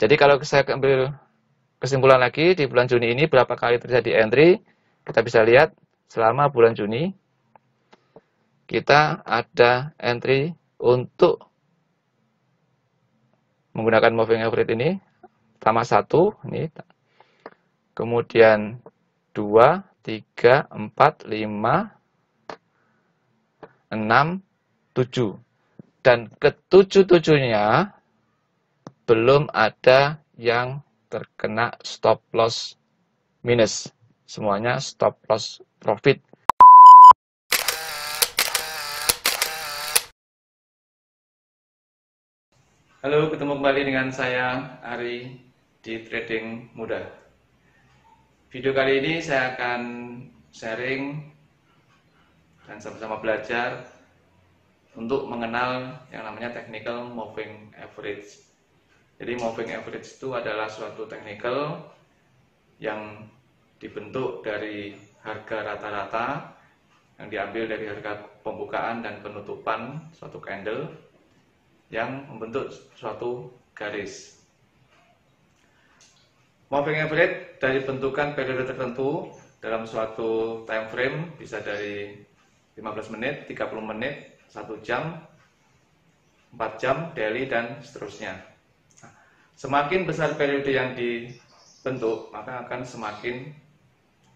Jadi kalau saya ambil kesimpulan lagi, di bulan Juni ini berapa kali terjadi entry, kita bisa lihat selama bulan Juni kita ada entry untuk menggunakan moving average ini. Pertama 1, ini, kemudian 2, 3, 4, 5, 6, 7. Dan ketujuh-tujuhnya belum ada yang terkena stop loss minus. Semuanya stop loss profit. Halo, ketemu kembali dengan saya Ari di Trading Mudah. Video kali ini saya akan sharing dan sama-sama belajar untuk mengenal yang namanya technical moving average. Jadi moving average itu adalah suatu technical yang dibentuk dari harga rata-rata yang diambil dari harga pembukaan dan penutupan suatu candle yang membentuk suatu garis. Moving average dari bentukan periode tertentu dalam suatu time frame bisa dari 15 menit, 30 menit, 1 jam, 4 jam, daily, dan seterusnya. Semakin besar periode yang dibentuk, maka akan semakin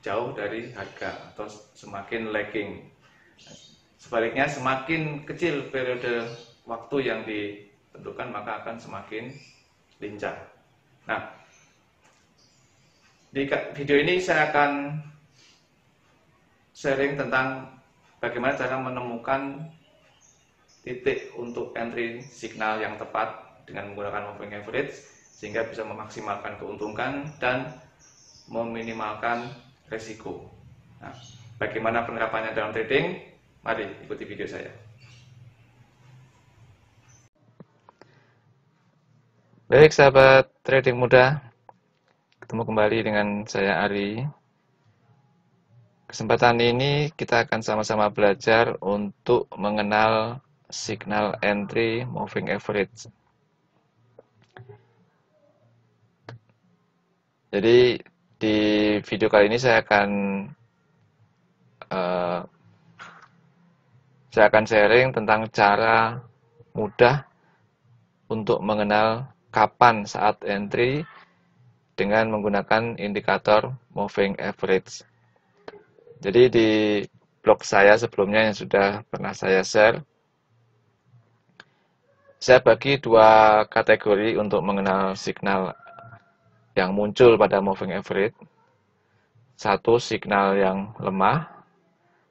jauh dari harga atau semakin lagging. Sebaliknya, semakin kecil periode waktu yang ditentukan, maka akan semakin lincah. Nah, di video ini saya akan sharing tentang bagaimana cara menemukan titik untuk entry signal yang tepat dengan menggunakan moving average sehingga bisa memaksimalkan keuntungan dan meminimalkan resiko. Nah, bagaimana penerapannya dalam trading? Mari ikuti video saya. Baik sahabat trading muda, ketemu kembali dengan saya Ari. Kesempatan ini kita akan sama-sama belajar untuk mengenal signal entry moving average. Jadi di video kali ini saya akan sharing tentang cara mudah untuk mengenal kapan saat entry dengan menggunakan indikator moving average. Jadi di blog saya sebelumnya yang sudah pernah saya share, saya bagi dua kategori untuk mengenal signal yang muncul pada moving average. Satu, signal yang lemah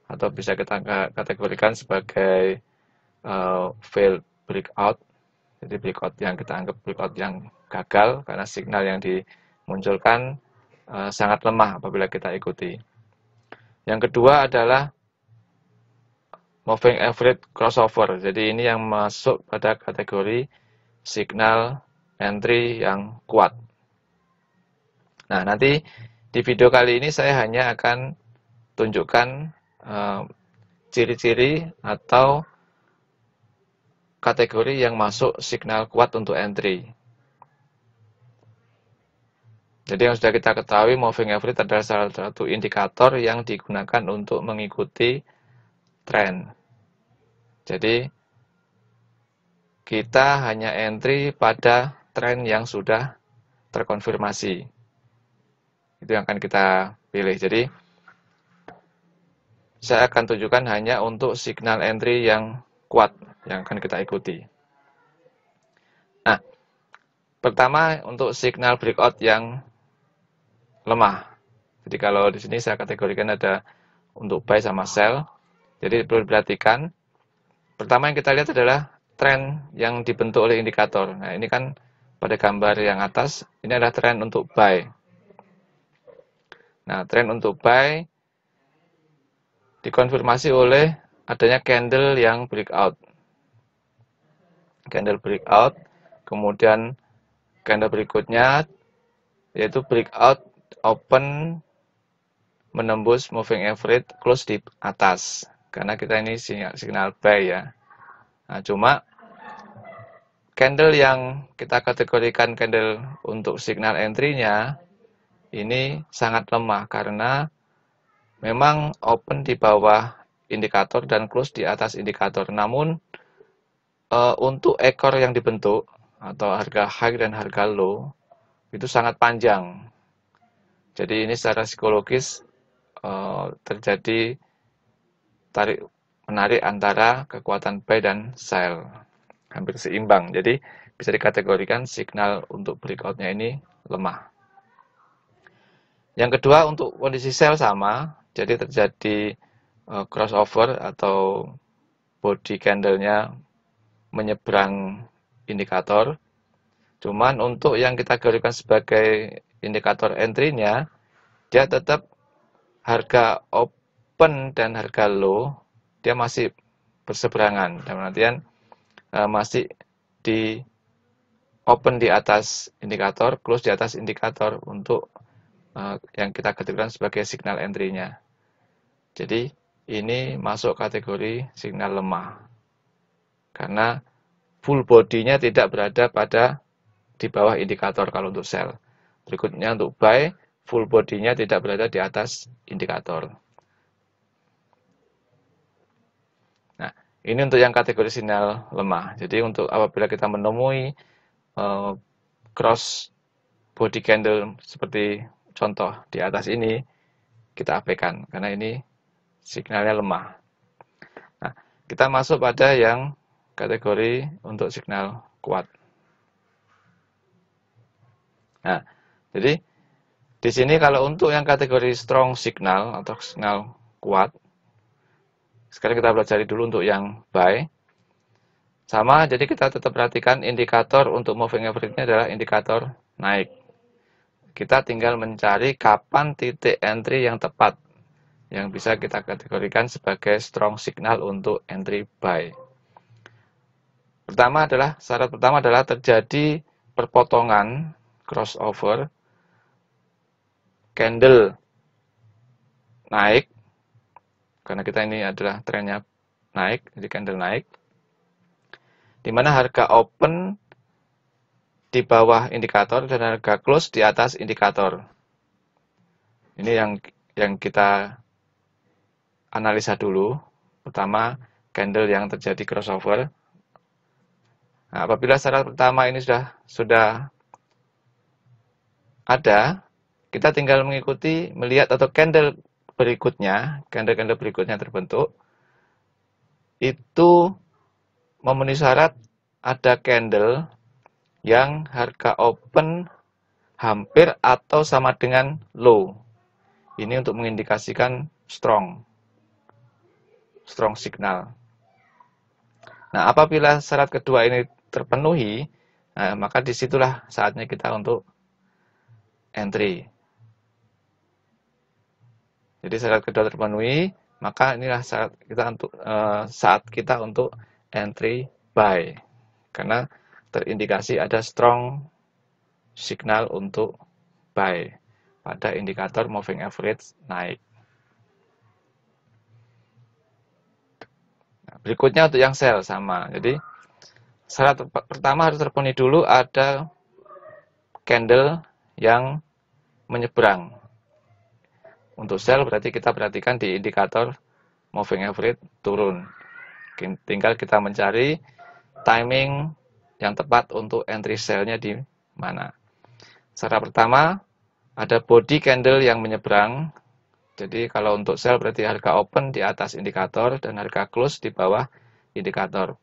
atau bisa kita kategorikan sebagai failed breakout. Jadi breakout yang kita anggap breakout yang gagal karena signal yang dimunculkan sangat lemah apabila kita ikuti. Yang kedua adalah moving average crossover. Jadi ini yang masuk pada kategori signal entry yang kuat. Nah, nanti di video kali ini saya hanya akan tunjukkan ciri-ciri atau kategori yang masuk signal kuat untuk entry. Jadi yang sudah kita ketahui, moving average adalah salah satu indikator yang digunakan untuk mengikuti tren. Jadi kita hanya entry pada tren yang sudah terkonfirmasi. Itu yang akan kita pilih. Jadi saya akan tunjukkan hanya untuk signal entry yang kuat yang akan kita ikuti. Nah, pertama untuk signal breakout yang lemah. Jadi kalau di sini saya kategorikan ada untuk buy sama sell. Jadi perlu diperhatikan. Pertama yang kita lihat adalah tren yang dibentuk oleh indikator. Nah, ini kan pada gambar yang atas, ini adalah tren untuk buy. Nah, tren untuk buy dikonfirmasi oleh adanya candle yang breakout. Candle breakout, kemudian candle berikutnya yaitu breakout open menembus moving average close di atas. Karena kita ini signal buy ya. Nah, cuma candle yang kita kategorikan candle untuk signal entry-nya ini sangat lemah karena memang open di bawah indikator dan close di atas indikator. Namun untuk ekor yang dibentuk atau harga high dan harga low itu sangat panjang. Jadi ini secara psikologis terjadi tarik menarik antara kekuatan buy dan sell, hampir seimbang. Jadi bisa dikategorikan signal untuk breakout-nya ini lemah. Yang kedua untuk kondisi sell sama, jadi terjadi crossover atau body candle-nya menyeberang indikator. Cuman untuk yang kita kategorikan sebagai indikator entry-nya, dia tetap harga open dan harga low, dia masih berseberangan. Dalam artian masih di open di atas indikator, close di atas indikator untuk yang kita kategorikan sebagai signal entry-nya. Jadi ini masuk kategori signal lemah. Karena full body-nya tidak berada pada di bawah indikator kalau untuk sell. Berikutnya untuk buy, full body-nya tidak berada di atas indikator. Nah, ini untuk yang kategori signal lemah. Jadi untuk apabila kita menemui cross body candle seperti contoh di atas ini, kita abaikan karena ini signalnya lemah. Nah, kita masuk pada yang kategori untuk signal kuat. Nah, jadi di sini kalau untuk yang kategori strong signal atau signal kuat, sekarang kita pelajari dulu untuk yang buy. Sama, jadi kita tetap perhatikan indikator untuk moving average-nya adalah indikator naik. Kita tinggal mencari kapan titik entry yang tepat yang bisa kita kategorikan sebagai strong signal untuk entry buy. Syarat pertama adalah terjadi perpotongan crossover candle naik, karena kita ini adalah trennya naik, jadi candle naik, di mana harga open di bawah indikator dan harga close di atas indikator. Ini yang kita analisa dulu. Pertama, candle yang terjadi crossover. Nah, apabila syarat pertama ini sudah ada, kita tinggal mengikuti, melihat atau candle berikutnya terbentuk, itu memenuhi syarat ada candle yang harga open hampir atau sama dengan low. Ini untuk mengindikasikan strong signal. Nah, apabila syarat kedua ini terpenuhi, maka disitulah saatnya kita untuk entry. Jadi syarat kedua terpenuhi, maka inilah saat kita untuk entry buy. Karena terindikasi ada strong signal untuk buy pada indikator moving average naik. Nah, berikutnya untuk yang sell sama. Jadi syarat pertama harus terpenuhi dulu ada candle yang menyeberang. Untuk sell berarti kita perhatikan di indikator moving average turun. Tinggal kita mencari timing yang tepat untuk entry sell-nya di mana. Syarat pertama ada body candle yang menyeberang. Jadi kalau untuk sell berarti harga open di atas indikator dan harga close di bawah indikator.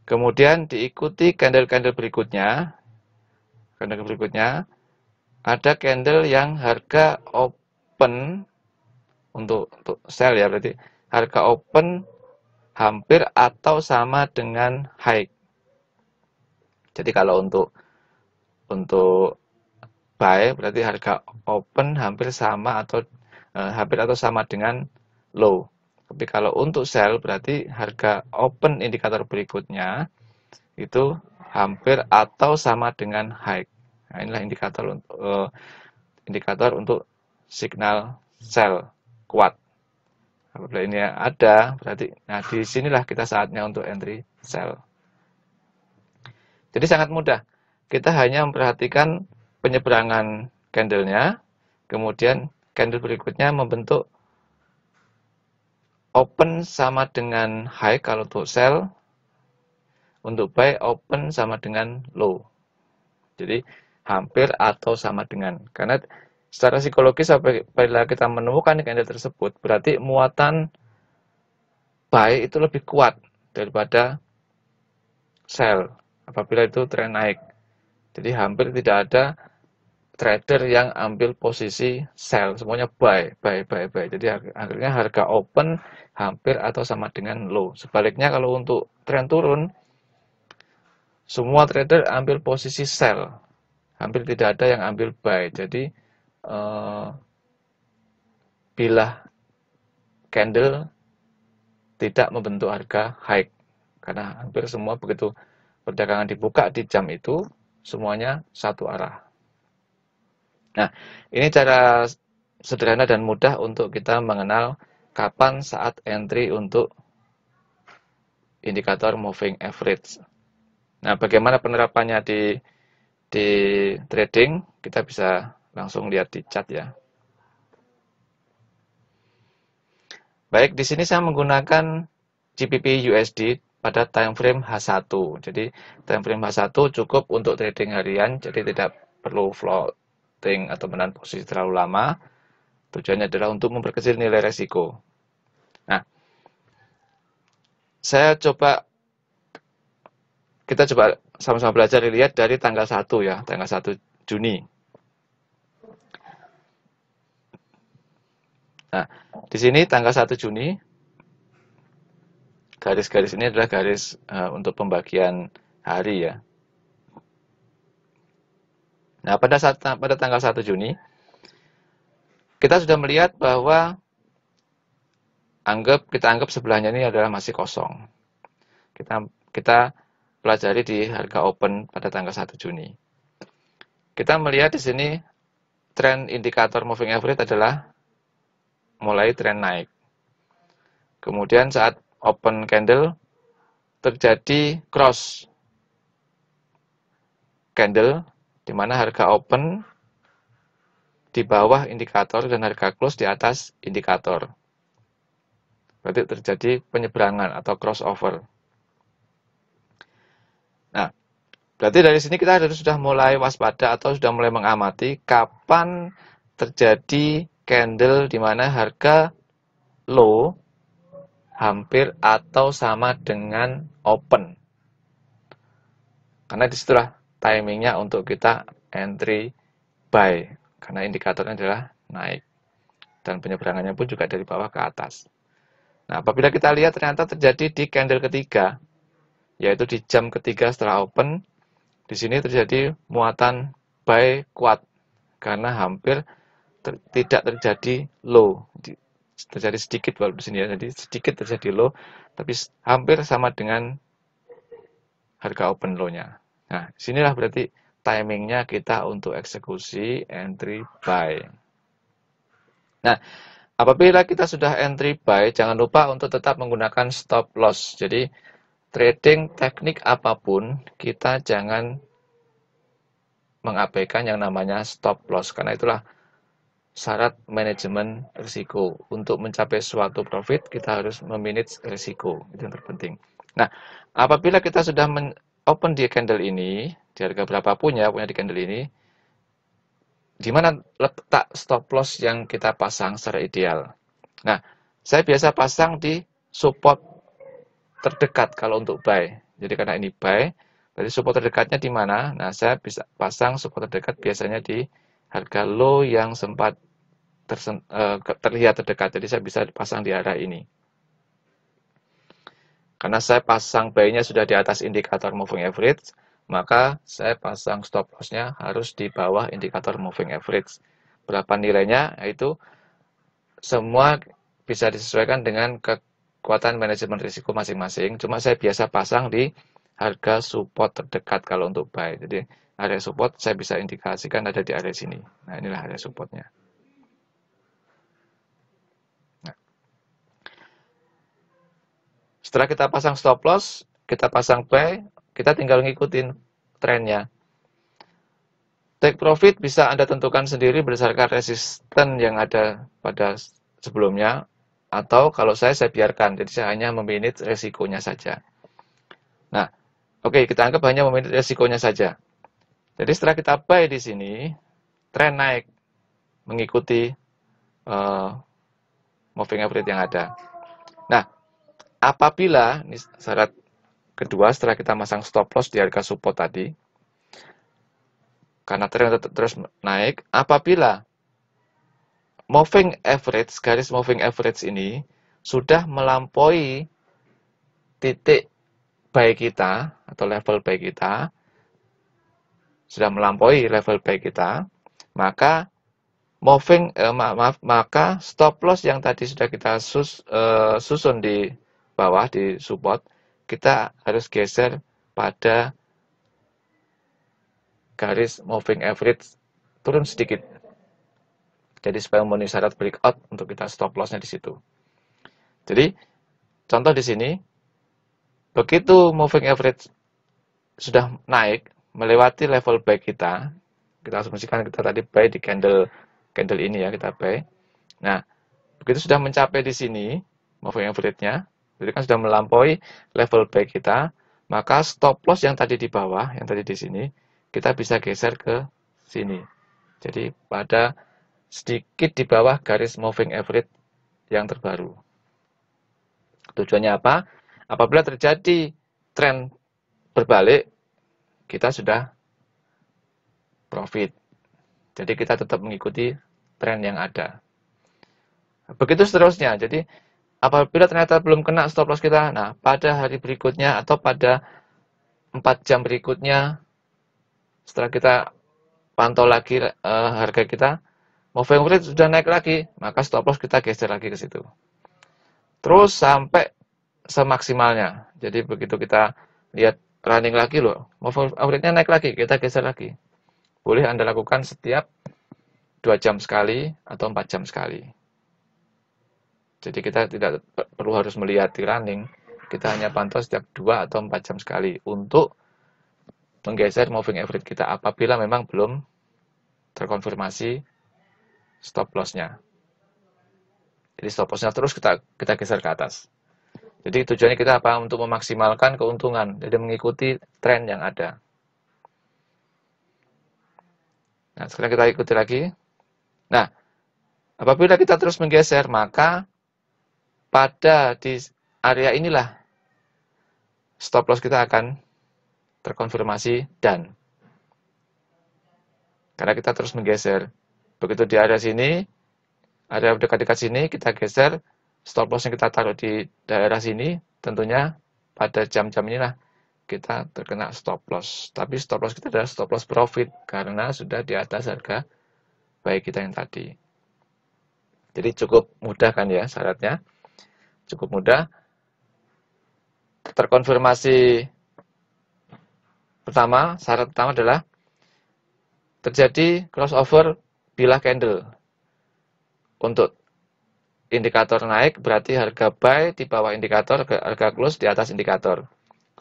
Kemudian diikuti candle-candle berikutnya. Candle berikutnya ada candle yang harga open untuk sell ya, berarti harga open hampir atau sama dengan high. Jadi kalau untuk buy berarti harga open hampir sama atau sama dengan low. Tapi kalau untuk sell berarti harga open indikator berikutnya itu hampir atau sama dengan high. Nah, inilah indikator untuk signal sell kuat. Apabila ini ada, berarti disinilah kita saatnya untuk entry sell. Jadi sangat mudah. Kita hanya memperhatikan penyeberangan candlenya, kemudian candle berikutnya membentuk open sama dengan high kalau untuk sell, untuk buy open sama dengan low. Jadi hampir atau sama dengan. Karena secara psikologis apabila kita menemukan candle tersebut, berarti muatan buy itu lebih kuat daripada sell apabila itu tren naik. Jadi hampir tidak ada trader yang ambil posisi sell, semuanya buy, buy, buy, buy. Jadi akhirnya harga open hampir atau sama dengan low. Sebaliknya kalau untuk tren turun, semua trader ambil posisi sell, hampir tidak ada yang ambil buy. Jadi bila candle tidak membentuk harga high, karena hampir semua begitu perdagangan dibuka di jam itu, semuanya satu arah. Nah, ini cara sederhana dan mudah untuk kita mengenal kapan saat entry untuk indikator moving average. Nah, bagaimana penerapannya di trading? Kita bisa langsung lihat di chart ya. Baik, di sini saya menggunakan GBP USD pada time frame H1. Jadi, time frame H1 cukup untuk trading harian, jadi tidak perlu floating atau menahan posisi terlalu lama. Tujuannya adalah untuk memperkecil nilai resiko. Nah, kita coba sama-sama belajar dilihat dari tanggal 1 ya, tanggal 1 Juni. Nah, di sini tanggal 1 Juni, garis-garis ini adalah garis untuk pembagian hari ya. Nah, pada tanggal 1 Juni, kita sudah melihat bahwa kita anggap sebelahnya ini adalah masih kosong. Kita pelajari di harga open pada tanggal 1 Juni. Kita melihat di sini tren indikator moving average adalah mulai tren naik. Kemudian saat open candle terjadi cross candle di mana harga open di bawah indikator dan harga close di atas indikator. Berarti terjadi penyeberangan atau crossover. Nah, berarti dari sini kita sudah mulai waspada atau sudah mulai mengamati kapan terjadi candle di mana harga low hampir atau sama dengan open. Karena disitulah timingnya untuk kita entry buy. Karena indikatornya adalah naik. Dan penyeberangannya pun juga dari bawah ke atas. Nah, apabila kita lihat ternyata terjadi di candle ketiga, yaitu di jam ketiga setelah open, di sini terjadi muatan buy kuat. Karena hampir tidak terjadi low. Terjadi sedikit walaupun di sini ya, jadi sedikit terjadi low, tapi hampir sama dengan harga open low-nya. Nah, sinilah berarti timingnya kita untuk eksekusi entry buy. Nah, apabila kita sudah entry buy, jangan lupa untuk tetap menggunakan stop loss. Jadi, trading teknik apapun, kita jangan mengabaikan yang namanya stop loss. Karena itulah syarat manajemen risiko. Untuk mencapai suatu profit, kita harus memanage risiko. Itu yang terpenting. Nah, apabila kita sudah open di candle ini, di harga berapapun ya, punya di candle ini, di mana letak stop loss yang kita pasang secara ideal. Nah, saya biasa pasang di support terdekat kalau untuk buy. Jadi karena ini buy, berarti support terdekatnya di mana? Nah, saya bisa pasang support terdekat biasanya di harga low yang sempat terlihat terdekat. Jadi saya bisa pasang di arah ini. Karena saya pasang buy-nya sudah di atas indikator moving average, maka saya pasang stop loss-nya harus di bawah indikator moving average. Berapa nilainya? Itu semua bisa disesuaikan dengan kekuatan manajemen risiko masing-masing. Cuma saya biasa pasang di harga support terdekat kalau untuk buy. Jadi area support saya bisa indikasikan ada di area sini. Nah, inilah area supportnya. Nah, setelah kita pasang stop loss, kita pasang buy, kita tinggal ngikutin trennya. Take profit bisa Anda tentukan sendiri berdasarkan resisten yang ada pada sebelumnya, atau kalau saya biarkan, jadi saya hanya memanage resikonya saja. Nah, oke, kita anggap hanya memanage resikonya saja. Jadi setelah kita buy di sini, tren naik mengikuti moving average yang ada. Nah, apabila ini syarat kedua setelah kita masang stop loss di harga support tadi, karena tren terus naik, apabila moving average, garis moving average ini sudah melampaui titik buy kita atau level buy kita, sudah melampaui level buy kita, maka maka stop loss yang tadi sudah kita susun di bawah di support, kita harus geser pada garis moving average turun sedikit. Jadi supaya memenuhi syarat breakout untuk kita stop loss-nya di situ. Jadi contoh di sini, begitu moving average sudah naik melewati level buy kita asumsikan kita tadi buy di candle ini ya, kita buy. Nah, begitu sudah mencapai di sini moving average-nya, jadi kan sudah melampaui level buy kita, maka stop loss yang tadi di bawah, yang tadi di sini, kita bisa geser ke sini. Jadi pada sedikit di bawah garis moving average yang terbaru. Tujuannya apa? Apabila terjadi tren berbalik, kita sudah profit. Jadi kita tetap mengikuti tren yang ada. Begitu seterusnya. Jadi apabila ternyata belum kena stop loss kita, nah pada hari berikutnya atau pada 4 jam berikutnya, setelah kita pantau lagi harga kita, moving average sudah naik lagi, maka stop loss kita geser lagi ke situ. Terus sampai semaksimalnya. Jadi begitu kita lihat running lagi loh, moving average-nya naik lagi, kita geser lagi. Boleh Anda lakukan setiap 2 jam sekali atau 4 jam sekali. Jadi kita tidak perlu harus melihat di running, kita hanya pantau setiap 2 atau 4 jam sekali untuk menggeser moving average kita apabila memang belum terkonfirmasi stop loss-nya. Jadi stop loss-nya terus kita geser ke atas. Jadi tujuannya kita apa? Untuk memaksimalkan keuntungan, jadi mengikuti tren yang ada. Nah, sekarang kita ikuti lagi. Nah, apabila kita terus menggeser, maka pada di area inilah stop loss kita akan terkonfirmasi dan. Karena kita terus menggeser. Begitu di area sini, area dekat-dekat sini, kita geser, stop loss yang kita taruh di daerah sini, tentunya pada jam-jam inilah kita terkena stop loss. Tapi stop loss kita adalah stop loss profit, karena sudah di atas harga buy kita yang tadi. Jadi cukup mudah kan ya syaratnya. Cukup mudah. Terkonfirmasi pertama, syarat pertama adalah terjadi crossover bilah candle. Untuk indikator naik berarti harga buy di bawah indikator, harga close di atas indikator.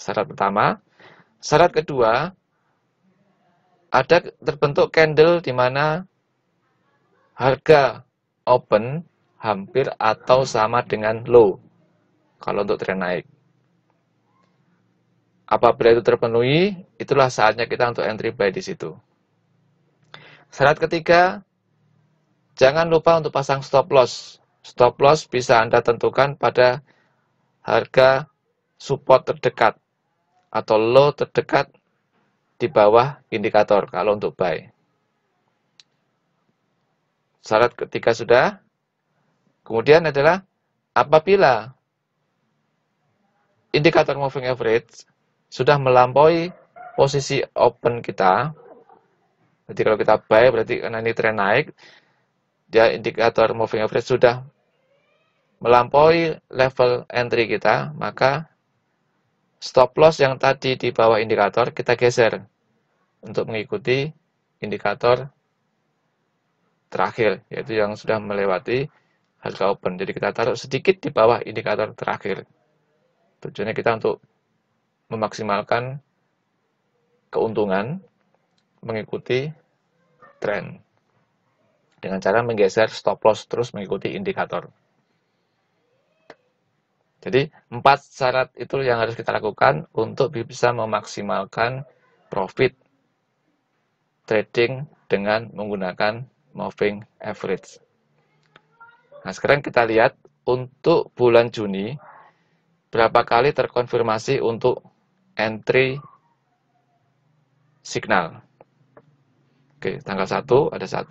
Syarat pertama. Syarat kedua, ada terbentuk candle di mana harga open hampir atau sama dengan low kalau untuk tren naik. Apabila itu terpenuhi, itulah saatnya kita untuk entry buy di situ. Syarat ketiga, jangan lupa untuk pasang stop loss. Stop loss bisa Anda tentukan pada harga support terdekat atau low terdekat di bawah indikator kalau untuk buy. Syarat ketiga sudah. Kemudian adalah apabila indikator moving average sudah melampaui posisi open kita. Jadi kalau kita buy berarti karena ini tren naik, dia indikator moving average sudah melampaui level entry kita, maka stop loss yang tadi di bawah indikator kita geser untuk mengikuti indikator terakhir, yaitu yang sudah melewati harga open. Jadi kita taruh sedikit di bawah indikator terakhir. Tujuannya kita untuk memaksimalkan keuntungan mengikuti tren dengan cara menggeser stop loss terus mengikuti indikator. Jadi 4 syarat itu yang harus kita lakukan untuk bisa memaksimalkan profit trading dengan menggunakan moving average. Nah, sekarang kita lihat untuk bulan Juni berapa kali terkonfirmasi untuk entry signal. Oke, tanggal 1 ada 1.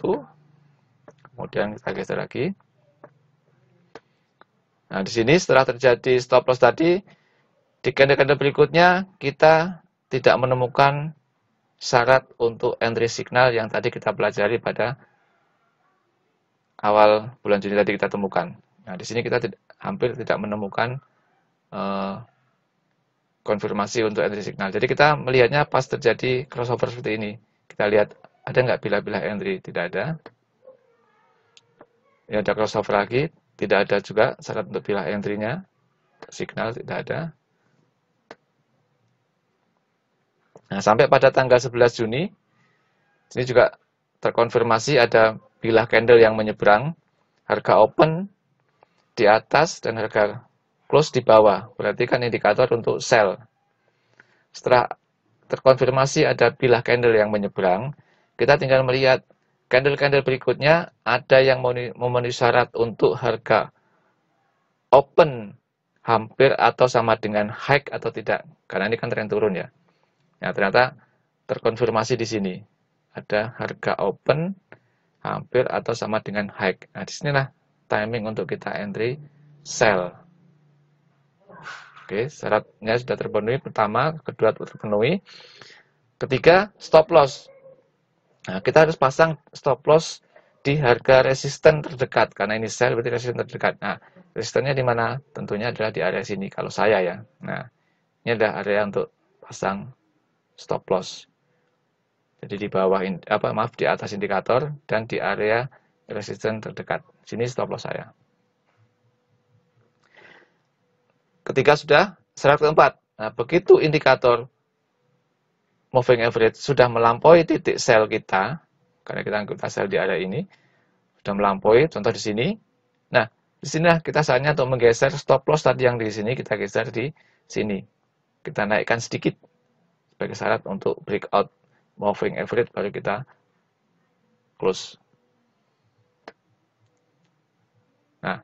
Kemudian kita geser lagi. Nah, di sini setelah terjadi stop loss tadi, di candle-candle berikutnya kita tidak menemukan syarat untuk entry signal yang tadi kita pelajari pada awal bulan Juni tadi kita temukan. Nah, di sini kita hampir tidak menemukan konfirmasi untuk entry signal. Jadi kita melihatnya pas terjadi crossover seperti ini. Kita lihat ada nggak bilah-bilah entry? Tidak ada. Ini ada crossover lagi. Tidak ada juga syarat untuk bilah entry-nya. Signal tidak ada. Nah, sampai pada tanggal 11 Juni, ini juga terkonfirmasi ada bilah candle yang menyeberang, harga open di atas dan harga close di bawah. Berarti kan indikator untuk sell. Setelah terkonfirmasi ada bilah candle yang menyeberang, kita tinggal melihat candle-candle berikutnya ada yang memenuhi syarat untuk harga open hampir atau sama dengan high atau tidak. Karena ini kan tren turun ya. Nah, ternyata terkonfirmasi di sini. Ada harga open hampir atau sama dengan high. Nah, disinilah timing untuk kita entry sell. Oke, syaratnya sudah terpenuhi. Pertama, kedua terpenuhi. Ketiga, stop loss. Nah, kita harus pasang stop loss di harga resisten terdekat. Karena ini sell berarti resisten terdekat. Nah, resistennya di mana? Tentunya adalah di area sini kalau saya ya. Nah, ini adalah area untuk pasang stop loss. Jadi di bawah di atas indikator dan di area resisten terdekat. Sini stop loss saya. Ketika sudah syarat keempat. Nah, begitu indikator moving average sudah melampaui titik sell kita, karena kita sell di area ini, sudah melampaui, contoh di sini. Nah, di sinilah kita saatnya untuk menggeser stop loss tadi yang di sini, kita geser di sini. Kita naikkan sedikit sebagai syarat untuk breakout moving average, baru kita close. Nah,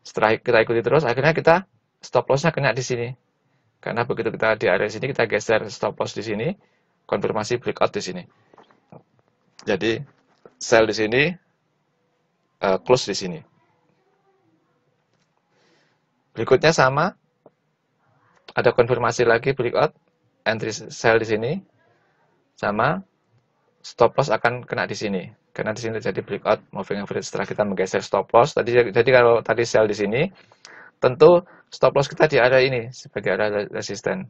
setelah kita ikuti terus, akhirnya kita stop loss-nya kena di sini. Karena begitu kita di area sini, kita geser stop loss di sini, konfirmasi breakout di sini. Jadi, sell di sini, close di sini. Berikutnya sama, ada konfirmasi lagi breakout, entry sell di sini, sama, stop loss akan kena di sini. Karena di sini terjadi breakout moving average setelah kita menggeser stop loss. Jadi kalau tadi sell di sini, tentu stop loss kita di area ini sebagai area resisten.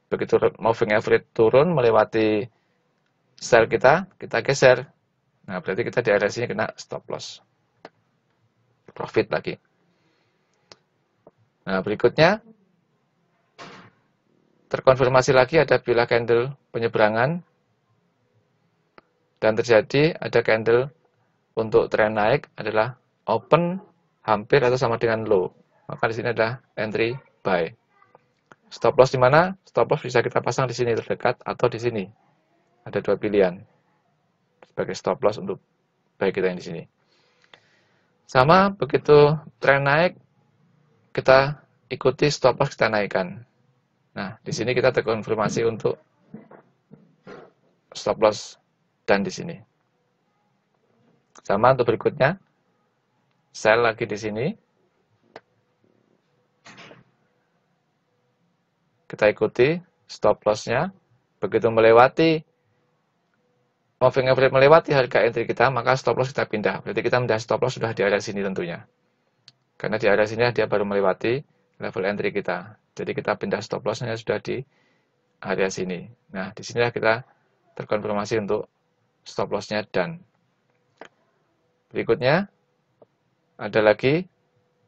Begitu moving average turun melewati sell kita geser. Nah, berarti kita di area sini kena stop loss. Profit lagi. Nah, berikutnya terkonfirmasi lagi ada bilah candle penyeberangan dan terjadi ada candle untuk tren naik adalah open hampir atau sama dengan low. Maka di sini ada entry buy. Stop loss di mana? Stop loss bisa kita pasang di sini terdekat atau di sini. Ada dua pilihan sebagai stop loss untuk buy kita yang di sini. Sama begitu tren naik, kita ikuti stop loss kita naikkan. Nah, di sini kita terkonfirmasi untuk stop loss dan di sini. Sama untuk berikutnya, sell lagi di sini. Kita ikuti stop loss-nya. Begitu melewati moving average melewati harga entry kita, maka stop loss kita pindah. Berarti kita pindah stop loss sudah di area sini tentunya. Karena di area sini dia baru melewati level entry kita. Jadi kita pindah stop loss-nya sudah di area sini. Nah, di sinilah kita terkonfirmasi untuk stop loss-nya dan. Berikutnya, ada lagi,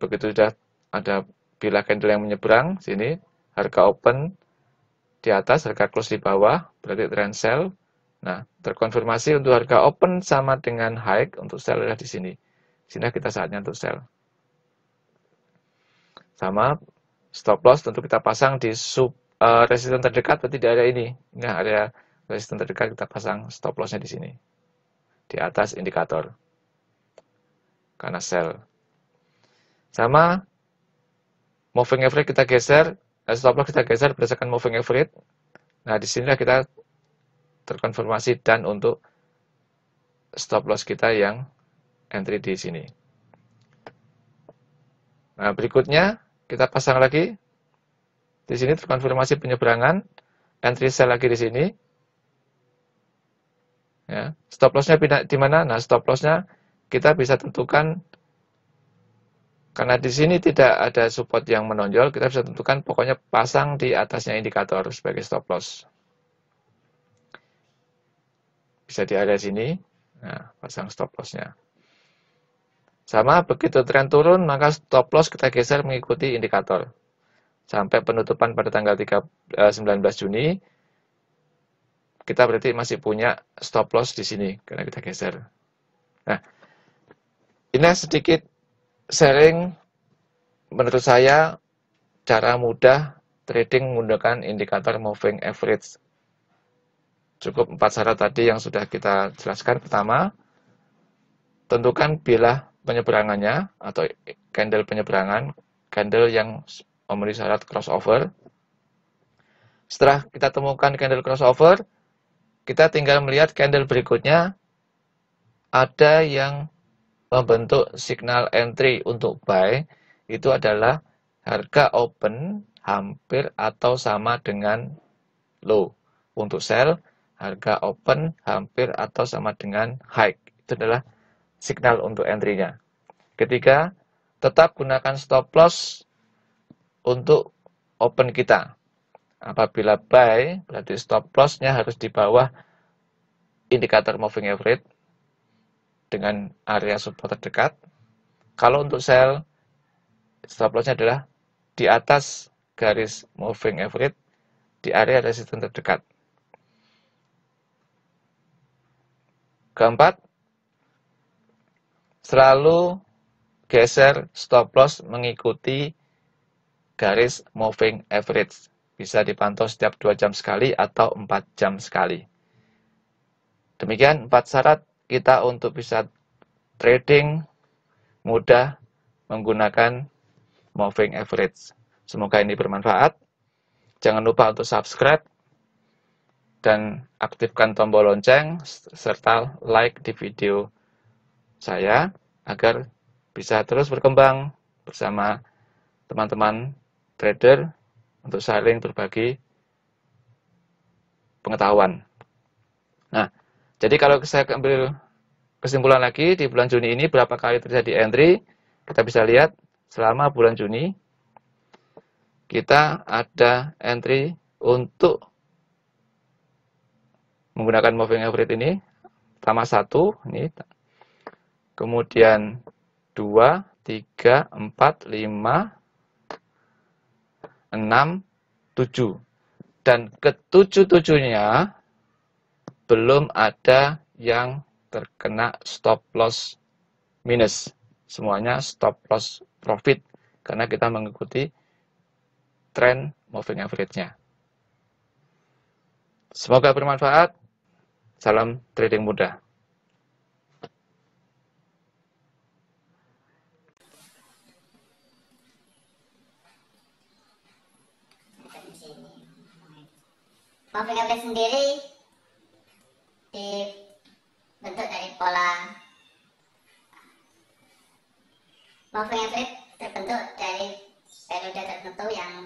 begitu sudah ada bilah candle yang menyeberang, sini, harga open, di atas, harga close di bawah, berarti trend sell. Nah, terkonfirmasi untuk harga open sama dengan high untuk sell adalah di sini. Sini kita saatnya untuk sell. Sama stop loss tentu kita pasang di resisten terdekat, berarti di area ini. Nah, area resisten terdekat kita pasang stop lossnya di sini. Di atas indikator. Karena sell. Sama moving average kita geser, stop loss kita geser berdasarkan moving average. Nah, disinilah kita terkonfirmasi dan untuk stop loss kita yang entry di sini. Nah, berikutnya kita pasang lagi. Di sini terkonfirmasi penyeberangan, entry sell lagi di sini. Ya, stop loss-nya di mana? Nah, stop loss-nya kita bisa tentukan karena di sini tidak ada support yang menonjol, kita bisa tentukan pokoknya pasang di atasnya indikator sebagai stop loss. Bisa di area sini. Nah, pasang stop loss-nya. Sama begitu tren turun, maka stop loss kita geser mengikuti indikator. Sampai penutupan pada tanggal 19 Juni, kita berarti masih punya stop loss di sini, karena kita geser. Nah, ini sedikit sharing, menurut saya, cara mudah trading menggunakan indikator moving average. Cukup 4 syarat tadi yang sudah kita jelaskan. Pertama, tentukan bilah penyeberangannya, atau candle penyeberangan, candle yang memenuhi syarat crossover. Setelah kita temukan candle crossover, kita tinggal melihat candle berikutnya, ada yang membentuk signal entry untuk buy, itu adalah harga open hampir atau sama dengan low. Untuk sell, harga open hampir atau sama dengan high. Itu adalah signal untuk entry-nya. Ketiga, tetap gunakan stop loss untuk open kita. Apabila buy, berarti stop loss-nya harus di bawah indikator moving average dengan area support terdekat. Kalau untuk sell, stop loss-nya adalah di atas garis moving average di area resisten terdekat. Keempat, selalu geser stop loss mengikuti garis moving average. Bisa dipantau setiap 2 jam sekali atau 4 jam sekali. Demikian 4 syarat kita untuk bisa trading mudah menggunakan moving average. Semoga ini bermanfaat. Jangan lupa untuk subscribe dan aktifkan tombol lonceng serta like di video saya agar bisa terus berkembang bersama teman-teman trader untuk saling berbagi pengetahuan. Nah, jadi kalau saya ambil kesimpulan lagi di bulan Juni ini berapa kali terjadi entry, kita bisa lihat selama bulan Juni kita ada entry untuk menggunakan moving average ini. Pertama 1, ini. Kemudian 2, 3, 4, 5, 6, 7. Dan ke-7-7-nya belum ada yang terkena stop loss minus. Semuanya stop loss profit karena kita mengikuti tren moving average-nya. Semoga bermanfaat. Salam trading mudah. Moving average sendiri dibentuk dari pola moving average terbentuk dari periode tertentu yang